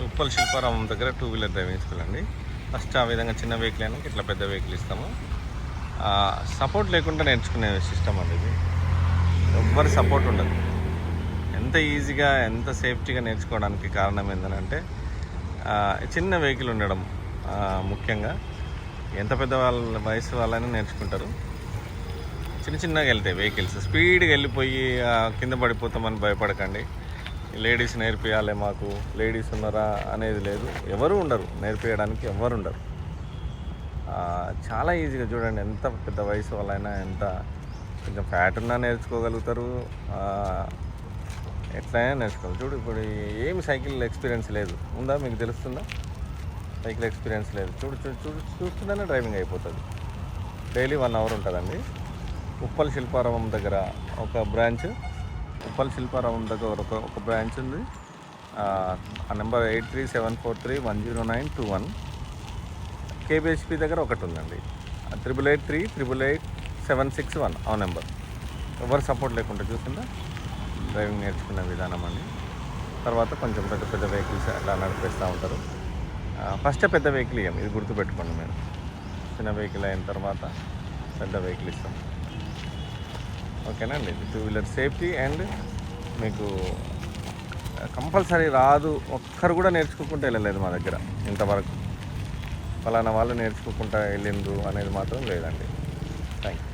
ఉప్పల్ శిల్పారామం దగ్గర 2 wheeler driving school అండి. First ఆ విధంగా చిన్న వెహికల్ అయినా ఇట్లా పెద్ద వెహికల్ ఇస్తాము. సపోర్ట్ లేకుండా నేర్చుకునే సిస్టమ్ అండి ఇది. ఎవ్వరి సపోర్ట్ ఉండదు. ఎంత ఈజీగా ఎంత సేఫ్టీగా నేర్చుకోవడానికి కారణం ఏంటంటే చిన్న వెహికల్ ఉండడం. ముఖ్యంగా ఎంత పెద్ద వాళ్ళ వయసు వాళ్ళైనా నేర్చుకుంటారు. చిన్నగా వెళ్తాయి వెహికల్స్, స్పీడ్గా వెళ్ళిపోయి కింద పడిపోతామని భయపడకండి. లేడీస్ నేర్పియాలి, మాకు లేడీస్ ఉన్నారా అనేది లేదు, ఎవరు ఉండరు నేర్పించడానికి, ఎవరు ఉండరు. చాలా ఈజీగా చూడండి, ఎంత పెద్ద వయసు వాళ్ళైనా, ఎంత కొంచెం ఫ్యాట్ ఉన్నా నేర్చుకోగలుగుతారు, ఎట్లయినా నేర్చుకోవాలి. చూడు, ఇప్పుడు ఏమి సైకిల్ ఎక్స్పీరియన్స్ లేదు, ఉందా మీకు తెలుస్తుందా? సైకిల్ ఎక్స్పీరియన్స్ లేదు, చూస్తుందనే డ్రైవింగ్ అయిపోతుంది. డైలీ 1 అవర్ ఉంటుందండి. ఉప్పల్ శిల్పారామం దగ్గర ఒక బ్రాంచ్, ఉప్పల్ శిల్పారామం దగ్గర ఒక బ్రాంచ్ ఉంది. ఆ నెంబర్ 8374310921. కేబిహెచ్పి దగ్గర ఒకటి ఉందండి, 8883888761 ఆ నెంబర్. ఎవరు సపోర్ట్ లేకుండా చూసిందా డ్రైవింగ్ నేర్చుకునే విధానం అండి. తర్వాత కొంచెం పెద్ద వెహికల్స్ అట్లా నడిపిస్తూ ఉంటారు. ఫస్ట్ పెద్ద వెహికల్ ఇవ్వం, ఇది గుర్తుపెట్టుకోండి మీరు. చిన్న వెహికల్ అయిన తర్వాత పెద్ద వెహికల్ ఇస్తాం. ఓకేనా అండి. 2 వీలర్ సేఫ్టీ అండ్ మీకు కంపల్సరీ రాదు, ఒక్కరు కూడా నేర్చుకోకుండా వెళ్ళలేదు మా దగ్గర ఇంతవరకు. ఫలానా వాళ్ళు నేర్చుకోకుండా వెళ్ళిండ్రు అనేది మాత్రం లేదండి. Thank you.